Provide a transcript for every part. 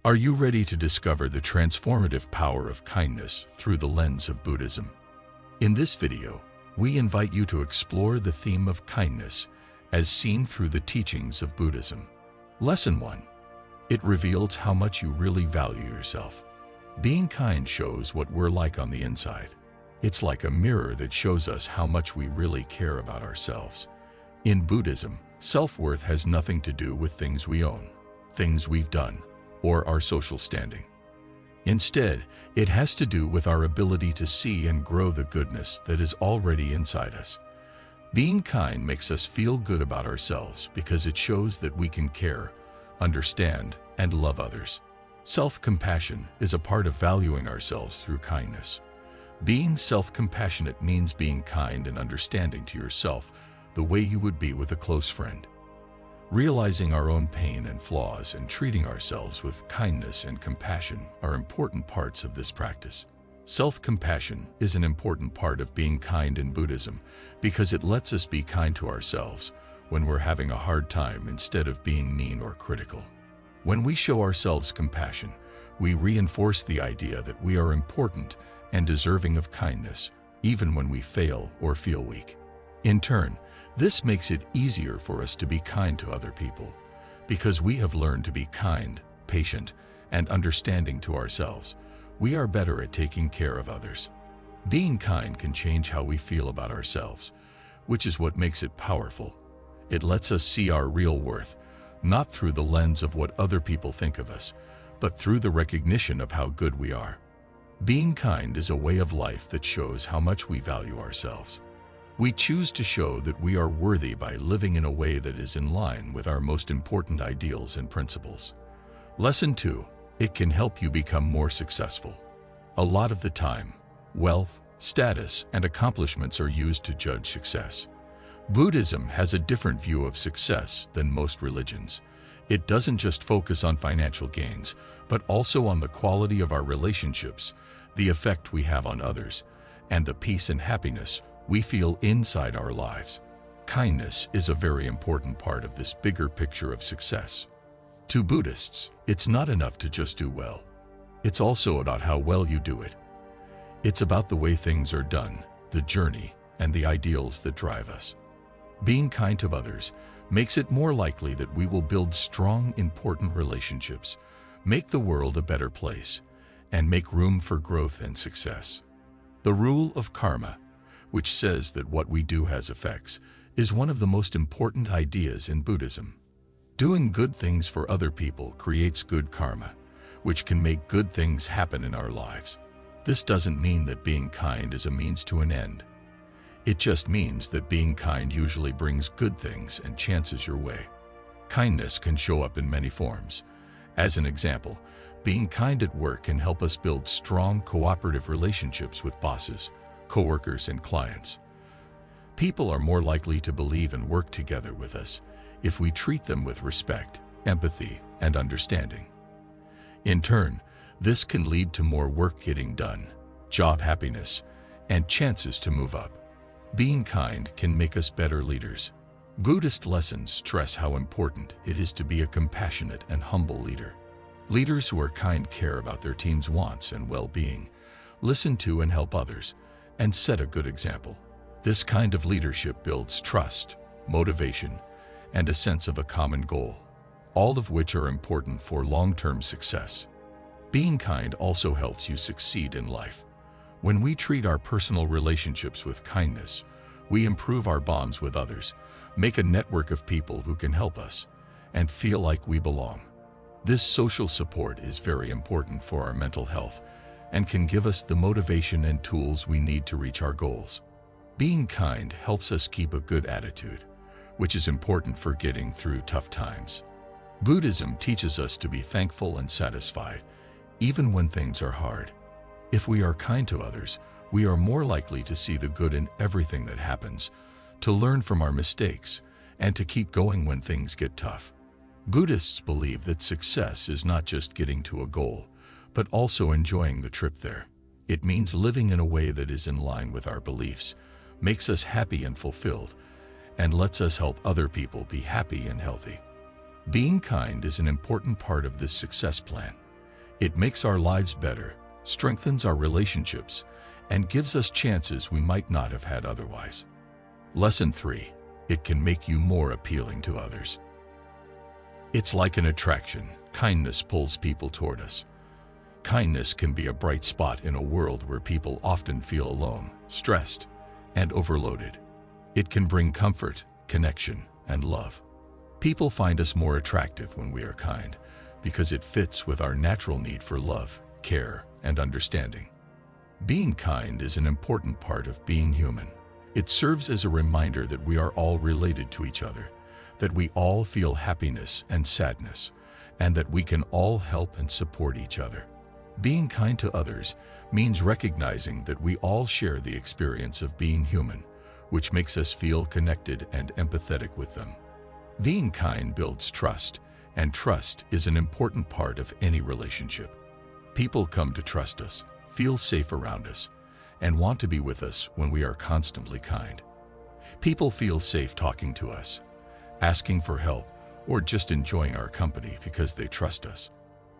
Are you ready to discover the transformative power of kindness through the lens of Buddhism? In this video, we invite you to explore the theme of kindness as seen through the teachings of Buddhism. Lesson 1. It reveals how much you really value yourself. Being kind shows what we're like on the inside. It's like a mirror that shows us how much we really care about ourselves. In Buddhism, self-worth has nothing to do with things we own, things we've done, or our social standing. Instead, it has to do with our ability to see and grow the goodness that is already inside us. Being kind makes us feel good about ourselves because it shows that we can care, understand, and love others. Self-compassion is a part of valuing ourselves through kindness. Being self-compassionate means being kind and understanding to yourself the way you would be with a close friend. Realizing our own pain and flaws and treating ourselves with kindness and compassion are important parts of this practice. Self-compassion is an important part of being kind in Buddhism because it lets us be kind to ourselves when we're having a hard time instead of being mean or critical. When we show ourselves compassion, we reinforce the idea that we are important and deserving of kindness, even when we fail or feel weak. In turn, this makes it easier for us to be kind to other people, because we have learned to be kind, patient, and understanding to ourselves. We are better at taking care of others. Being kind can change how we feel about ourselves, which is what makes it powerful. It lets us see our real worth, not through the lens of what other people think of us, but through the recognition of how good we are. Being kind is a way of life that shows how much we value ourselves. We choose to show that we are worthy by living in a way that is in line with our most important ideals and principles. Lesson 2. It can help you become more successful. A lot of the time, wealth, status, and accomplishments are used to judge success. Buddhism has a different view of success than most religions. It doesn't just focus on financial gains, but also on the quality of our relationships, the effect we have on others, and the peace and happiness we feel inside our lives. Kindness is a very important part of this bigger picture of success. To Buddhists, it's not enough to just do well. It's also about how well you do it. It's about the way things are done, the journey, and the ideals that drive us. Being kind to others makes it more likely that we will build strong, important relationships, make the world a better place, and make room for growth and success. The rule of karma, which says that what we do has effects, is one of the most important ideas in Buddhism. Doing good things for other people creates good karma, which can make good things happen in our lives. This doesn't mean that being kind is a means to an end. It just means that being kind usually brings good things and chances your way. Kindness can show up in many forms. As an example, being kind at work can help us build strong, cooperative relationships with bosses, coworkers, and clients. People are more likely to believe and work together with us if we treat them with respect, empathy, and understanding. In turn, this can lead to more work getting done, job happiness, and chances to move up. Being kind can make us better leaders. Buddhist lessons stress how important it is to be a compassionate and humble leader. Leaders who are kind care about their team's wants and well-being, listen to and help others, and set a good example. This kind of leadership builds trust, motivation, and a sense of a common goal, all of which are important for long-term success. Being kind also helps you succeed in life. When we treat our personal relationships with kindness, we improve our bonds with others, make a network of people who can help us, and feel like we belong. This social support is very important for our mental health and can give us the motivation and tools we need to reach our goals. Being kind helps us keep a good attitude, which is important for getting through tough times. Buddhism teaches us to be thankful and satisfied, even when things are hard. If we are kind to others, we are more likely to see the good in everything that happens, to learn from our mistakes, and to keep going when things get tough. Buddhists believe that success is not just getting to a goal, but also enjoying the trip there. It means living in a way that is in line with our beliefs, makes us happy and fulfilled, and lets us help other people be happy and healthy. Being kind is an important part of this success plan. It makes our lives better, strengthens our relationships, and gives us chances we might not have had otherwise. Lesson 3. It can make you more appealing to others. It's like an attraction. Kindness pulls people toward us. Kindness can be a bright spot in a world where people often feel alone, stressed, and overloaded. It can bring comfort, connection, and love. People find us more attractive when we are kind, because it fits with our natural need for love, care, and understanding. Being kind is an important part of being human. It serves as a reminder that we are all related to each other, that we all feel happiness and sadness, and that we can all help and support each other. Being kind to others means recognizing that we all share the experience of being human, which makes us feel connected and empathetic with them. Being kind builds trust, and trust is an important part of any relationship. People come to trust us, feel safe around us, and want to be with us when we are constantly kind. People feel safe talking to us, asking for help, or just enjoying our company because they trust us.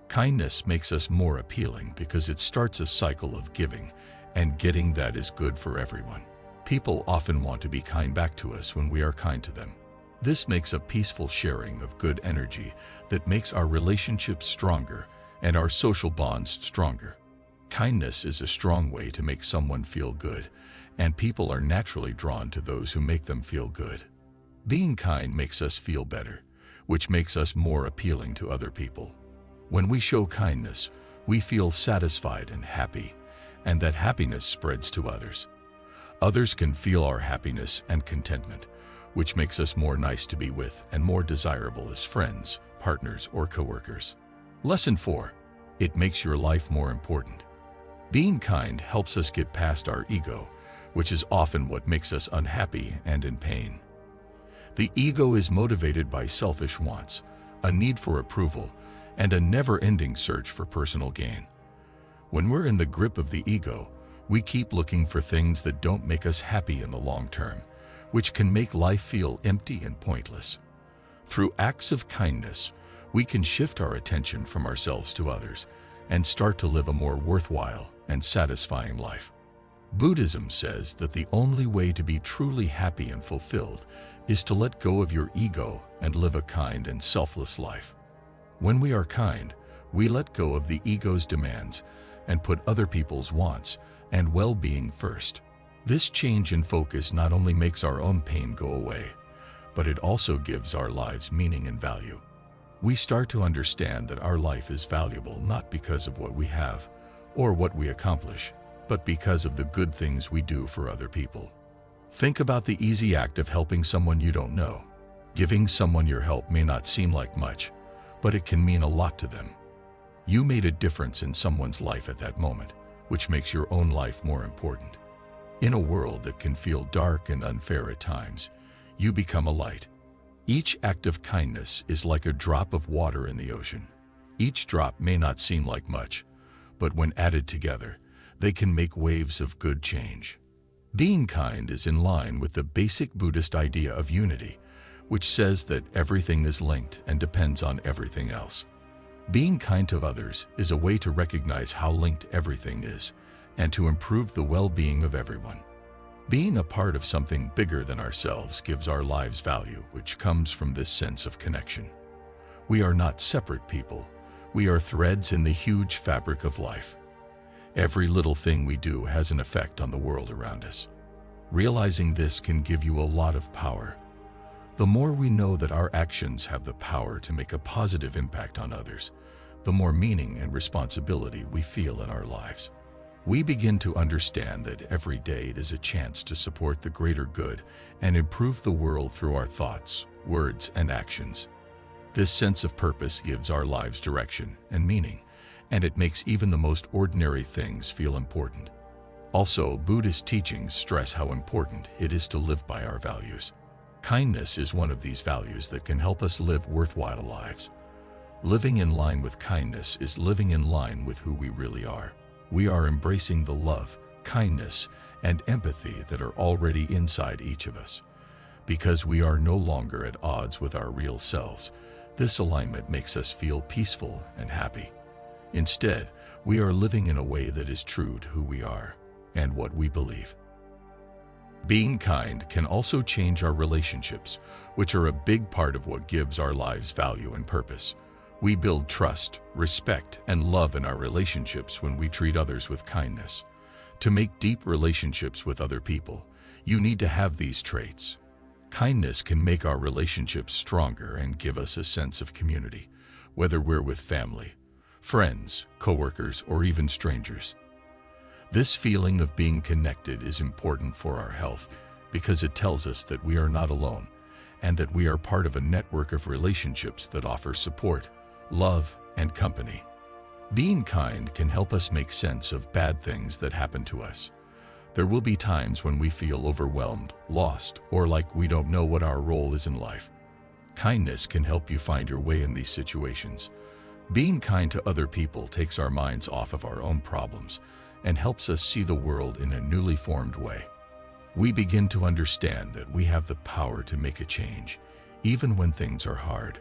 Kindness makes us more appealing because it starts a cycle of giving, and getting that is good for everyone. People often want to be kind back to us when we are kind to them. This makes a peaceful sharing of good energy that makes our relationships stronger and our social bonds stronger. Kindness is a strong way to make someone feel good, and people are naturally drawn to those who make them feel good. Being kind makes us feel better, which makes us more appealing to other people. When we show kindness, we feel satisfied and happy, and that happiness spreads to others. Others can feel our happiness and contentment, which makes us more nice to be with and more desirable as friends, partners, or coworkers. Lesson 4. It makes your life more important. Being kind helps us get past our ego, which is often what makes us unhappy and in pain. The ego is motivated by selfish wants, a need for approval, and a never-ending search for personal gain. When we're in the grip of the ego, we keep looking for things that don't make us happy in the long term, which can make life feel empty and pointless. Through acts of kindness, we can shift our attention from ourselves to others and start to live a more worthwhile and satisfying life. Buddhism says that the only way to be truly happy and fulfilled is to let go of your ego and live a kind and selfless life. When we are kind, we let go of the ego's demands and put other people's wants and well-being first. This change in focus not only makes our own pain go away, but it also gives our lives meaning and value. We start to understand that our life is valuable not because of what we have or what we accomplish, but because of the good things we do for other people. Think about the easy act of helping someone you don't know. Giving someone your help may not seem like much, but it can mean a lot to them. You made a difference in someone's life at that moment, which makes your own life more important. In a world that can feel dark and unfair at times, you become a light. Each act of kindness is like a drop of water in the ocean. Each drop may not seem like much, but when added together, they can make waves of good change. Being kind is in line with the basic Buddhist idea of unity, which says that everything is linked and depends on everything else. Being kind to others is a way to recognize how linked everything is and to improve the well-being of everyone. Being a part of something bigger than ourselves gives our lives value, which comes from this sense of connection. We are not separate people. We are threads in the huge fabric of life. Every little thing we do has an effect on the world around us. Realizing this can give you a lot of power. The more we know that our actions have the power to make a positive impact on others, the more meaning and responsibility we feel in our lives. We begin to understand that every day it is a chance to support the greater good and improve the world through our thoughts, words, and actions. This sense of purpose gives our lives direction and meaning, and it makes even the most ordinary things feel important. Also, Buddhist teachings stress how important it is to live by our values. Kindness is one of these values that can help us live worthwhile lives. Living in line with kindness is living in line with who we really are. We are embracing the love, kindness, and empathy that are already inside each of us. Because we are no longer at odds with our real selves, this alignment makes us feel peaceful and happy. Instead, we are living in a way that is true to who we are and what we believe. Being kind can also change our relationships, which are a big part of what gives our lives value and purpose. We build trust, respect, and love in our relationships when we treat others with kindness. To make deep relationships with other people, you need to have these traits. Kindness can make our relationships stronger and give us a sense of community, whether we're with family, friends, coworkers, or even strangers. This feeling of being connected is important for our health because it tells us that we are not alone and that we are part of a network of relationships that offer support, love, and company. Being kind can help us make sense of bad things that happen to us. There will be times when we feel overwhelmed, lost, or like we don't know what our role is in life. Kindness can help you find your way in these situations. Being kind to other people takes our minds off of our own problems and helps us see the world in a newly formed way. We begin to understand that we have the power to make a change, even when things are hard.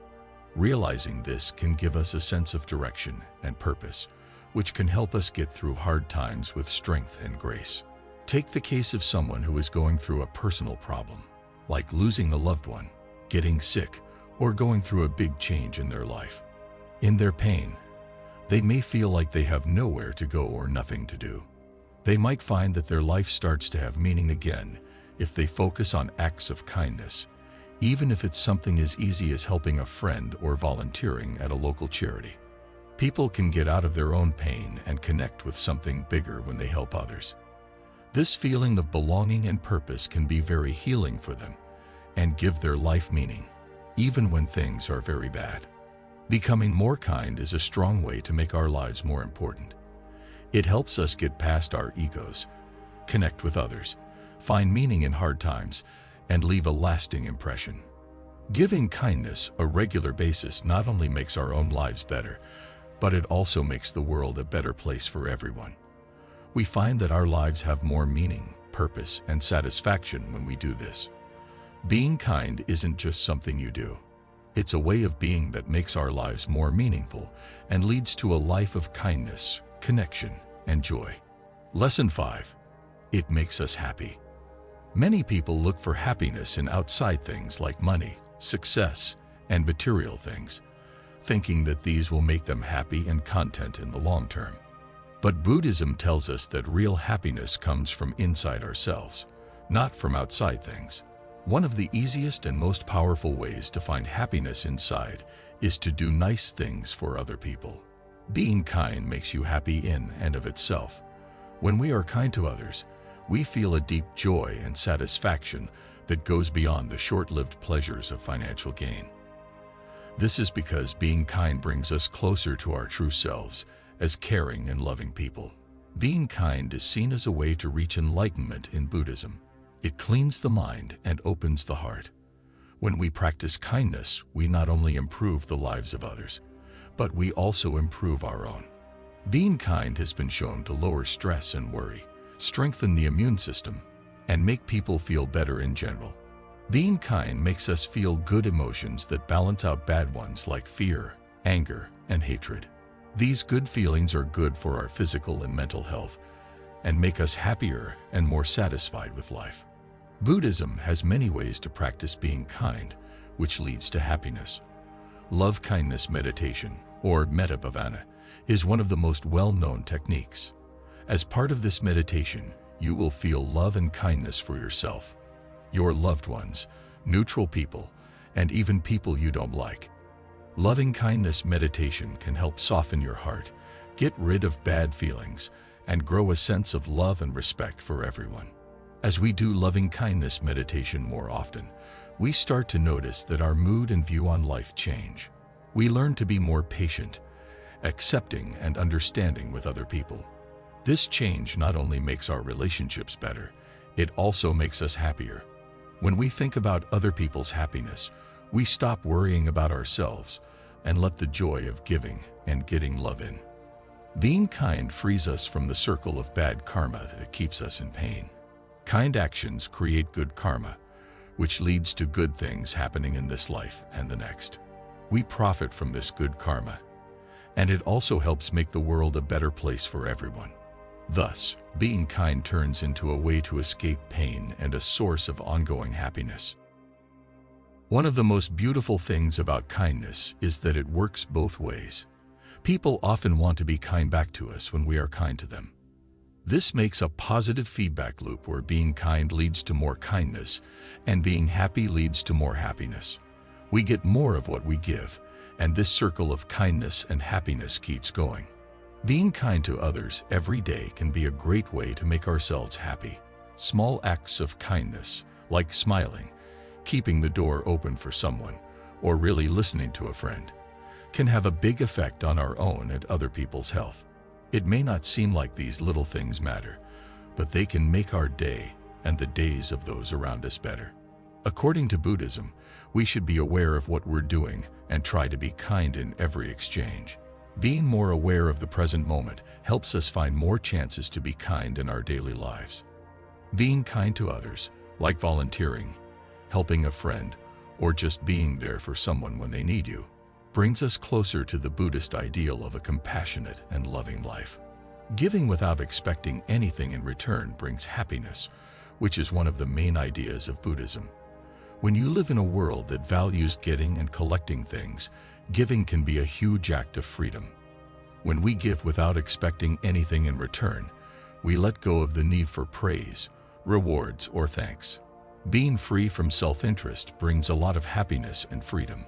Realizing this can give us a sense of direction and purpose, which can help us get through hard times with strength and grace. Take the case of someone who is going through a personal problem, like losing a loved one, getting sick, or going through a big change in their life. In their pain, they may feel like they have nowhere to go or nothing to do. They might find that their life starts to have meaning again if they focus on acts of kindness, even if it's something as easy as helping a friend or volunteering at a local charity. People can get out of their own pain and connect with something bigger when they help others. This feeling of belonging and purpose can be very healing for them and give their life meaning, even when things are very bad. Becoming more kind is a strong way to make our lives more important. It helps us get past our egos, connect with others, find meaning in hard times, and leave a lasting impression. Giving kindness a regular basis not only makes our own lives better, but it also makes the world a better place for everyone. We find that our lives have more meaning, purpose, and satisfaction when we do this. Being kind isn't just something you do. It's a way of being that makes our lives more meaningful and leads to a life of kindness, connection, and joy. Lesson 5. It makes us happy. Many people look for happiness in outside things like money, success, and material things, thinking that these will make them happy and content in the long term. But Buddhism tells us that real happiness comes from inside ourselves, not from outside things. One of the easiest and most powerful ways to find happiness inside is to do nice things for other people. Being kind makes you happy in and of itself. When we are kind to others, we feel a deep joy and satisfaction that goes beyond the short-lived pleasures of financial gain. This is because being kind brings us closer to our true selves as caring and loving people. Being kind is seen as a way to reach enlightenment in Buddhism. It cleans the mind and opens the heart. When we practice kindness, we not only improve the lives of others, but we also improve our own. Being kind has been shown to lower stress and worry, strengthen the immune system, and make people feel better in general. Being kind makes us feel good emotions that balance out bad ones like fear, anger, and hatred. These good feelings are good for our physical and mental health and make us happier and more satisfied with life. Buddhism has many ways to practice being kind, which leads to happiness. Love-kindness meditation, or metta bhavana, is one of the most well-known techniques. As part of this meditation, you will feel love and kindness for yourself, your loved ones, neutral people, and even people you don't like. Loving-kindness meditation can help soften your heart, get rid of bad feelings, and grow a sense of love and respect for everyone. As we do loving-kindness meditation more often, we start to notice that our mood and view on life change. We learn to be more patient, accepting, and understanding with other people. This change not only makes our relationships better, it also makes us happier. When we think about other people's happiness, we stop worrying about ourselves and let the joy of giving and getting love in. Being kind frees us from the circle of bad karma that keeps us in pain. Kind actions create good karma, which leads to good things happening in this life and the next. We profit from this good karma, and it also helps make the world a better place for everyone. Thus, being kind turns into a way to escape pain and a source of ongoing happiness. One of the most beautiful things about kindness is that it works both ways. People often want to be kind back to us when we are kind to them. This makes a positive feedback loop where being kind leads to more kindness, and being happy leads to more happiness. We get more of what we give, and this circle of kindness and happiness keeps going. Being kind to others every day can be a great way to make ourselves happy. Small acts of kindness, like smiling, keeping the door open for someone, or really listening to a friend, can have a big effect on our own and other people's health. It may not seem like these little things matter, but they can make our day and the days of those around us better. According to Buddhism, we should be aware of what we're doing and try to be kind in every exchange. Being more aware of the present moment helps us find more chances to be kind in our daily lives. Being kind to others, like volunteering, helping a friend, or just being there for someone when they need you, brings us closer to the Buddhist ideal of a compassionate and loving life. Giving without expecting anything in return brings happiness, which is one of the main ideas of Buddhism. When you live in a world that values getting and collecting things, giving can be a huge act of freedom. When we give without expecting anything in return, we let go of the need for praise, rewards, or thanks. Being free from self-interest brings a lot of happiness and freedom.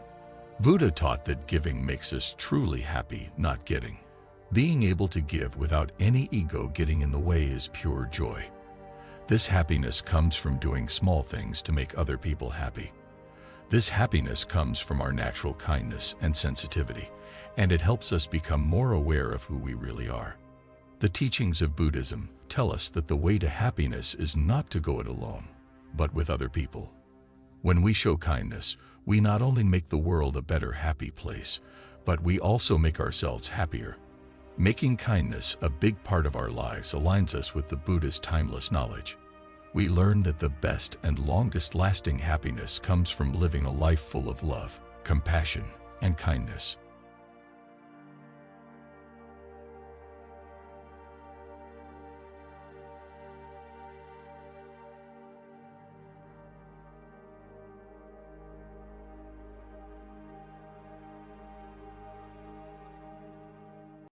Buddha taught that giving makes us truly happy, not getting. Being able to give without any ego getting in the way is pure joy. This happiness comes from doing small things to make other people happy. This happiness comes from our natural kindness and sensitivity, and it helps us become more aware of who we really are. The teachings of Buddhism tell us that the way to happiness is not to go it alone, but with other people. When we show kindness, we not only make the world a better, happy place, but we also make ourselves happier. Making kindness a big part of our lives aligns us with the Buddha's timeless knowledge. We learn that the best and longest-lasting happiness comes from living a life full of love, compassion, and kindness.